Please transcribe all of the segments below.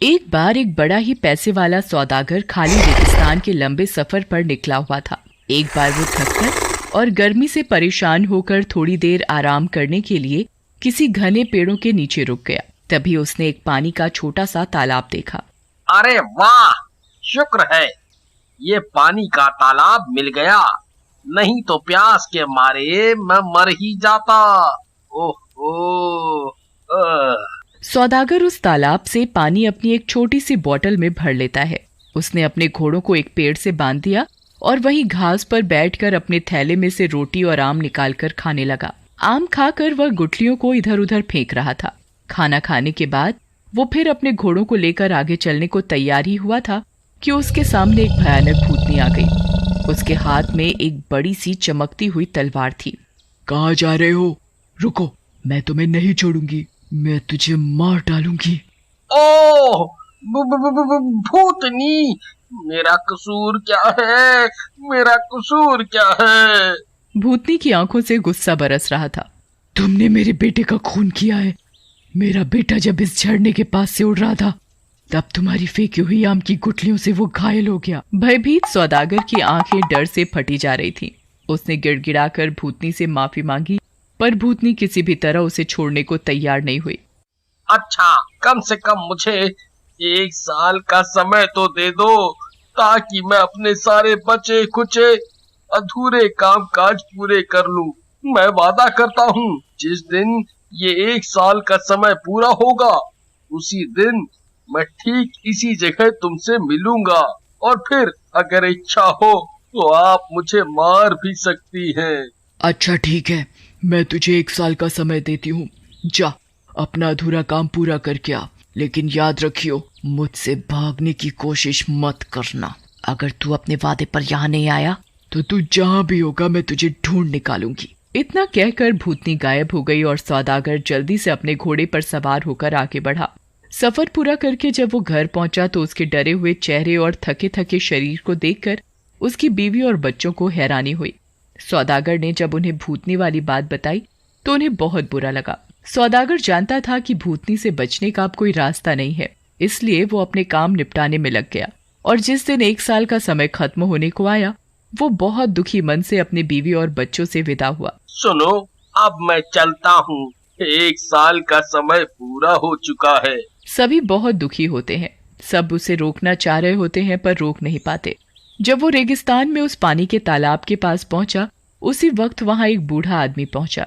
एक बार एक बड़ा ही पैसे वाला सौदागर खाली रेगिस्तान के लंबे सफर पर निकला हुआ था। एक बार वो थककर और गर्मी से परेशान होकर थोड़ी देर आराम करने के लिए किसी घने पेड़ों के नीचे रुक गया। तभी उसने एक पानी का छोटा सा तालाब देखा। अरे वाह, शुक्र है ये पानी का तालाब मिल गया, नहीं तो प्यास के मारे मैं मर ही जाता। ओह सौदागर उस तालाब से पानी अपनी एक छोटी सी बोतल में भर लेता है। उसने अपने घोड़ों को एक पेड़ से बांध दिया और वहीं घास पर बैठकर अपने थैले में से रोटी और आम निकालकर खाने लगा। आम खाकर वह गुठलियों को इधर उधर फेंक रहा था। खाना खाने के बाद वो फिर अपने घोड़ों को लेकर आगे चलने को तैयार ही हुआ था कि उसके सामने एक भयानक भूतनी आ गई। उसके हाथ में एक बड़ी सी चमकती हुई तलवार थी। कहाँ जा रहे हो? रुको, मैं तुम्हें नहीं छोड़ूंगी, मैं तुझे मार डालूंगी। ओह भूतनी, मेरा कसूर क्या है? मेरा कसूर क्या है? भूतनी की आंखों से गुस्सा बरस रहा था। तुमने मेरे बेटे का खून किया है। मेरा बेटा जब इस झरने के पास से उड़ रहा था तब तुम्हारी फेंकी हुई आम की गुठलियों से वो घायल हो गया। भयभीत सौदागर की आंखें डर से फटी जा रही थीं। उसने गिड़गिड़ाकर भूतनी से माफी मांगी, पर भूतनी किसी भी तरह उसे छोड़ने को तैयार नहीं हुई। अच्छा, कम से कम मुझे 1 साल का समय तो दे दो, ताकि मैं अपने सारे बचे खुचे अधूरे काम काज पूरे कर लूं। मैं वादा करता हूँ, जिस दिन ये 1 साल का समय पूरा होगा उसी दिन मैं ठीक इसी जगह तुमसे मिलूंगा, और फिर अगर इच्छा हो तो आप मुझे मार भी सकती हैं। अच्छा ठीक है, मैं तुझे 1 साल का समय देती हूँ। जा, अपना अधूरा काम पूरा करके आ, लेकिन याद रखियो, मुझसे भागने की कोशिश मत करना। अगर तू अपने वादे पर यहाँ नहीं आया तो तू जहाँ भी होगा मैं तुझे ढूंढ निकालूंगी। इतना कहकर भूतनी गायब हो गई और सौदागर जल्दी से अपने घोड़े पर सवार होकर आगे बढ़ा। सफर पूरा करके जब वो घर पहुंचा तो उसके डरे हुए चेहरे और थके थके शरीर को देखकर उसकी बीवी और बच्चों को हैरानी हुई। सौदागर ने जब उन्हें भूतनी वाली बात बताई तो उन्हें बहुत बुरा लगा। सौदागर जानता था कि भूतनी से बचने का अब कोई रास्ता नहीं है, इसलिए वो अपने काम निपटाने में लग गया। और जिस दिन 1 साल का समय खत्म होने को आया, वो बहुत दुखी मन से अपने बीवी और बच्चों से विदा हुआ। सुनो, अब मैं चलता हूँ, 1 साल का समय पूरा हो चुका है। सभी बहुत दुखी होते हैं। सब उसे रोकना चाह रहे होते हैं पर रोक नहीं पाते। जब वो रेगिस्तान में उस पानी के तालाब के पास पहुंचा, उसी वक्त वहां एक बूढ़ा आदमी पहुंचा,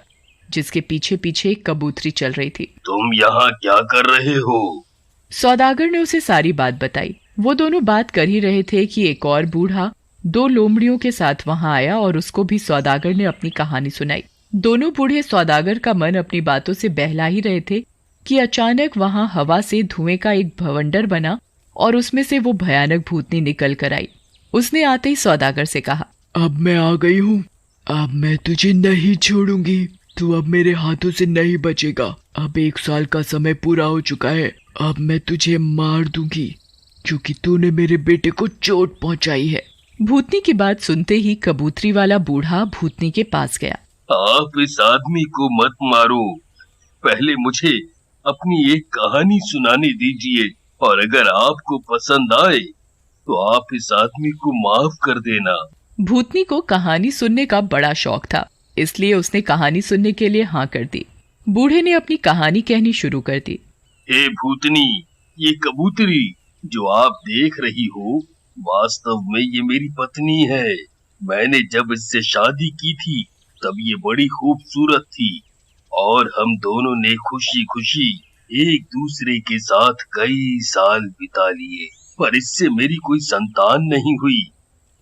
जिसके पीछे पीछे एक कबूतरी चल रही थी। तुम यहाँ क्या कर रहे हो? सौदागर ने उसे सारी बात बताई। वो दोनों बात कर ही रहे थे कि एक और बूढ़ा 2 लोमड़ियों के साथ वहां आया और उसको भी सौदागर ने अपनी कहानी सुनाई। दोनों बूढ़े सौदागर का मन अपनी बातों से बहला ही रहे थे कि अचानक वहां हवा से धुएं का एक भवंडर बना और उसमें से वो भयानक भूतनी निकल कर आई। उसने आते ही सौदागर से कहा, अब मैं आ गई हूँ, अब मैं तुझे नहीं छोड़ूंगी। तू अब मेरे हाथों से नहीं बचेगा। अब 1 साल का समय पूरा हो चुका है। अब मैं तुझे मार दूंगी क्योंकि तूने मेरे बेटे को चोट पहुंचाई है। भूतनी की बात सुनते ही कबूतरी वाला बूढ़ा भूतनी के पास गया। आप इस आदमी को मत मारो, पहले मुझे अपनी एक कहानी सुनाने दीजिए, और अगर आपको पसंद आए तो आप इस आदमी को माफ कर देना। भूतनी को कहानी सुनने का बड़ा शौक था, इसलिए उसने कहानी सुनने के लिए हाँ कर दी। बूढ़े ने अपनी कहानी कहनी शुरू कर दी। हे भूतनी, ये कबूतरी जो आप देख रही हो, वास्तव में ये मेरी पत्नी है। मैंने जब इससे शादी की थी तब ये बड़ी खूबसूरत थी, और हम दोनों ने खुशी खुशी एक दूसरे के साथ कई साल बिता लिए। पर इससे मेरी कोई संतान नहीं हुई,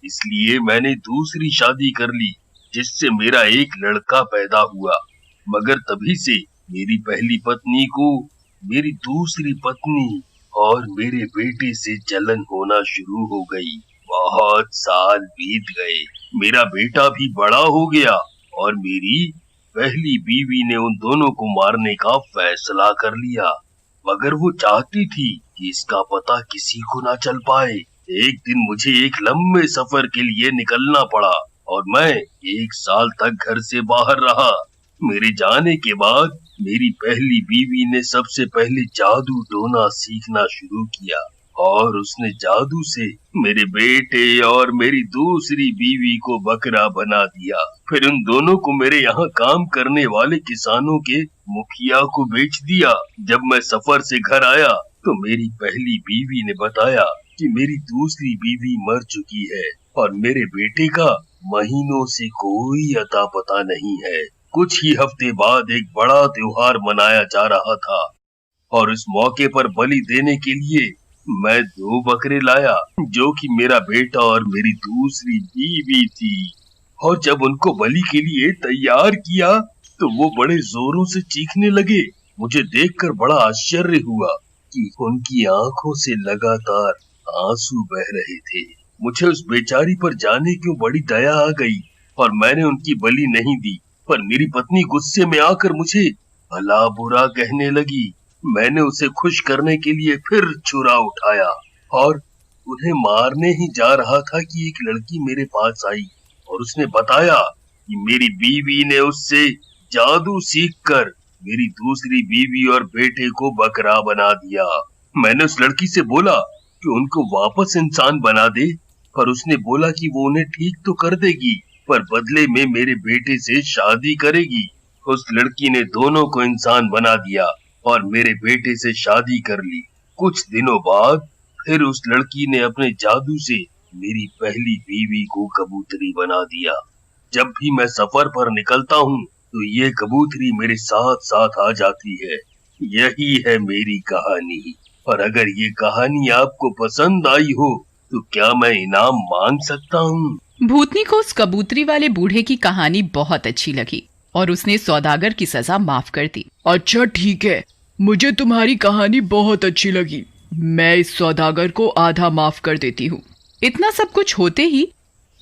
इसलिए मैंने दूसरी शादी कर ली, जिससे मेरा एक लड़का पैदा हुआ। मगर तभी से मेरी पहली पत्नी को मेरी दूसरी पत्नी और मेरे बेटे से जलन होना शुरू हो गई। बहुत साल बीत गए, मेरा बेटा भी बड़ा हो गया और मेरी पहली बीवी ने उन दोनों को मारने का फैसला कर लिया। मगर वो चाहती थी कि इसका पता किसी को ना चल पाए। एक दिन मुझे एक लंबे सफर के लिए निकलना पड़ा और मैं 1 साल तक घर से बाहर रहा। मेरे जाने के बाद मेरी पहली बीवी ने सबसे पहले जादू टोना सीखना शुरू किया और उसने जादू से मेरे बेटे और मेरी दूसरी बीवी को बकरा बना दिया। फिर उन दोनों को मेरे यहाँ काम करने वाले किसानों के मुखिया को बेच दिया। जब मैं सफर से घर आया तो मेरी पहली बीवी ने बताया कि मेरी दूसरी बीवी मर चुकी है और मेरे बेटे का महीनों से कोई अता पता नहीं है। कुछ ही हफ्ते बाद एक बड़ा त्योहार मनाया जा रहा था और इस मौके पर बलि देने के लिए मैं 2 बकरे लाया जो कि मेरा बेटा और मेरी दूसरी बीवी थी। और जब उनको बलि के लिए तैयार किया तो वो बड़े जोरों से चीखने लगे। मुझे देखकर बड़ा आश्चर्य हुआ कि उनकी आंखों से लगातार आंसू बह रहे थे। मुझे उस बेचारी पर जाने क्यों बड़ी दया आ गई और मैंने उनकी बलि नहीं दी। पर मेरी पत्नी गुस्से में आकर मुझे भला बुरा कहने लगी। मैंने उसे खुश करने के लिए फिर छुरा उठाया और उन्हें मारने ही जा रहा था कि एक लड़की मेरे पास आई और उसने बताया कि मेरी बीवी ने उससे जादू सीखकर मेरी दूसरी बीवी और बेटे को बकरा बना दिया। मैंने उस लड़की से बोला कि उनको वापस इंसान बना दे, पर उसने बोला कि वो उन्हें ठीक तो कर देगी पर बदले में मेरे बेटे से शादी करेगी। उस लड़की ने दोनों को इंसान बना दिया और मेरे बेटे से शादी कर ली। कुछ दिनों बाद फिर उस लड़की ने अपने जादू से मेरी पहली बीवी को कबूतरी बना दिया। जब भी मैं सफर पर निकलता हूँ तो ये कबूतरी मेरे साथ साथ आ जाती है। यही है मेरी कहानी। और अगर ये कहानी आपको पसंद आई हो तो क्या मैं इनाम मांग सकता हूँ? भूतनी को उस कबूतरी वाले बूढ़े की कहानी बहुत अच्छी लगी और उसने सौदागर की सजा माफ कर दी। अच्छा ठीक है, मुझे तुम्हारी कहानी बहुत अच्छी लगी। मैं इस सौदागर को आधा माफ कर देती हूँ। इतना सब कुछ होते ही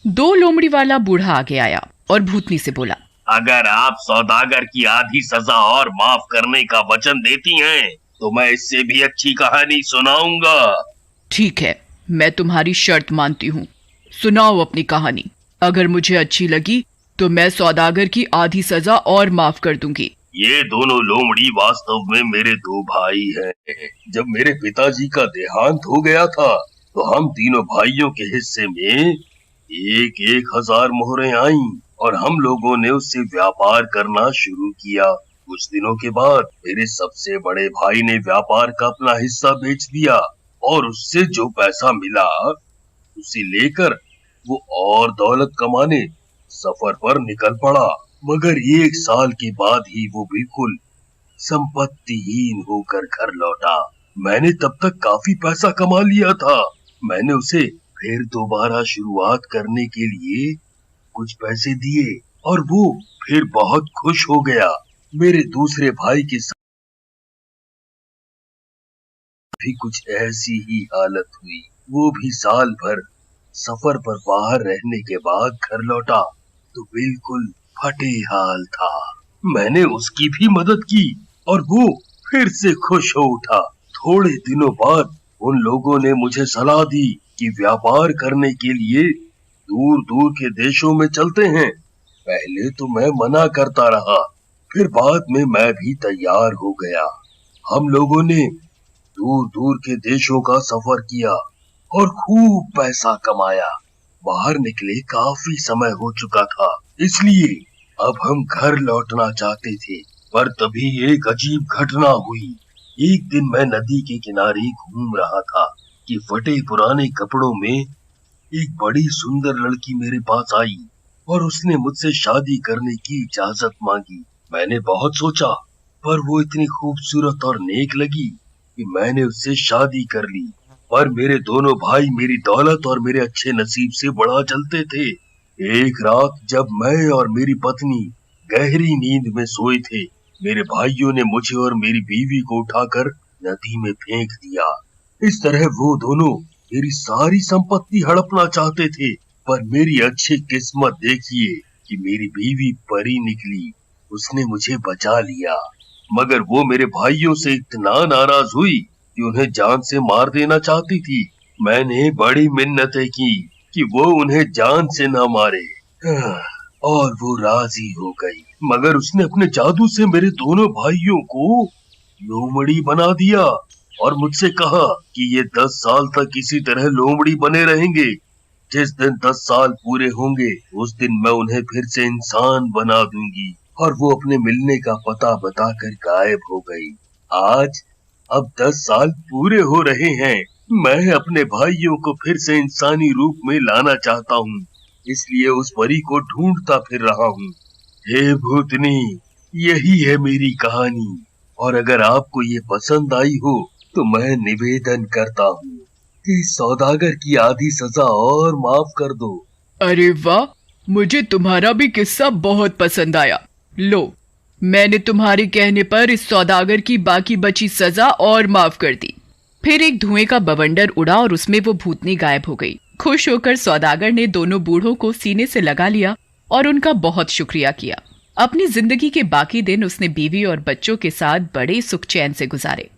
2 लोमड़ी वाला बूढ़ा आगे आया और भूतनी से बोला, अगर आप सौदागर की आधी सजा और माफ करने का वचन देती हैं तो मैं इससे भी अच्छी कहानी सुनाऊंगा। ठीक है, मैं तुम्हारी शर्त मानती हूँ। सुनाओ अपनी कहानी। अगर मुझे अच्छी लगी तो मैं सौदागर की आधी सजा और माफ कर दूंगी। ये दोनों लोमड़ी वास्तव में मेरे 2 भाई हैं। जब मेरे पिताजी का देहांत हो गया था तो हम तीनों भाइयों के हिस्से में 1,000 मोहरें आईं और हम लोगों ने उससे व्यापार करना शुरू किया। कुछ दिनों के बाद मेरे सबसे बड़े भाई ने व्यापार का अपना हिस्सा बेच दिया और उससे जो पैसा मिला उसे लेकर वो और दौलत कमाने सफर पर निकल पड़ा। मगर 1 साल के बाद ही वो बिल्कुल संपत्तिहीन होकर घर लौटा। मैंने तब तक काफी पैसा कमा लिया था। मैंने उसे फिर दोबारा शुरुआत करने के लिए कुछ पैसे दिए और वो फिर बहुत खुश हो गया। मेरे दूसरे भाई के साथ भी कुछ ऐसी ही हालत हुई। वो भी साल भर सफर पर बाहर रहने के बाद घर लौटा तो बिल्कुल फटे हाल था। मैंने उसकी भी मदद की और वो फिर से खुश हो उठा। थोड़े दिनों बाद उन लोगों ने मुझे सलाह दी कि व्यापार करने के लिए दूर दूर के देशों में चलते हैं। पहले तो मैं मना करता रहा, फिर बाद में मैं भी तैयार हो गया। हम लोगों ने दूर दूर के देशों का सफर किया और खूब पैसा कमाया। बाहर निकले काफी समय हो चुका था, इसलिए अब हम घर लौटना चाहते थे। पर तभी एक अजीब घटना हुई। एक दिन मैं नदी के किनारे घूम रहा था कि फटे पुराने कपड़ों में एक बड़ी सुंदर लड़की मेरे पास आई और उसने मुझसे शादी करने की इजाजत मांगी। मैंने बहुत सोचा, पर वो इतनी खूबसूरत और नेक लगी कि मैंने उससे शादी कर ली। पर मेरे दोनों भाई मेरी दौलत और मेरे अच्छे नसीब से बड़ा जलते थे। एक रात जब मैं और मेरी पत्नी गहरी नींद में सोए थे, मेरे भाइयों ने मुझे और मेरी बीवी को उठाकर नदी में फेंक दिया। इस तरह वो दोनों मेरी सारी संपत्ति हड़पना चाहते थे। पर मेरी अच्छी किस्मत देखिए कि मेरी बीवी परी निकली, उसने मुझे बचा लिया। मगर वो मेरे भाइयों से इतना नाराज हुई कि उन्हें जान से मार देना चाहती थी। मैंने बड़ी मिन्नतें की कि वो उन्हें जान से न मारे और वो राजी हो गई। मगर उसने अपने जादू से मेरे दोनों भाइयों को लोमड़ी बना दिया और मुझसे कहा कि ये 10 साल तक इसी तरह लोमड़ी बने रहेंगे। जिस दिन 10 साल पूरे होंगे उस दिन मैं उन्हें फिर से इंसान बना दूंगी। और वो अपने मिलने का पता बताकर गायब हो गई। आज अब 10 साल पूरे हो रहे हैं। मैं अपने भाइयों को फिर से इंसानी रूप में लाना चाहता हूँ, इसलिए उस परी को ढूंढता फिर रहा हूँ। हे भूतनी, यही है मेरी कहानी, और अगर आपको ये पसंद आई हो तो मैं निवेदन करता हूँ कि सौदागर की आधी सजा और माफ कर दो। अरे वाह, मुझे तुम्हारा भी किस्सा बहुत पसंद आया। लो, मैंने तुम्हारे कहने पर इस सौदागर की बाकी बची सजा और माफ कर दी। फिर एक धुएं का बवंडर उड़ा और उसमें वो भूतनी गायब हो गई। खुश होकर सौदागर ने दोनों बूढ़ों को सीने से लगा लिया और उनका बहुत शुक्रिया किया। अपनी जिंदगी के बाकी दिन उसने बीवी और बच्चों के साथ बड़े सुख चैन से गुजारे।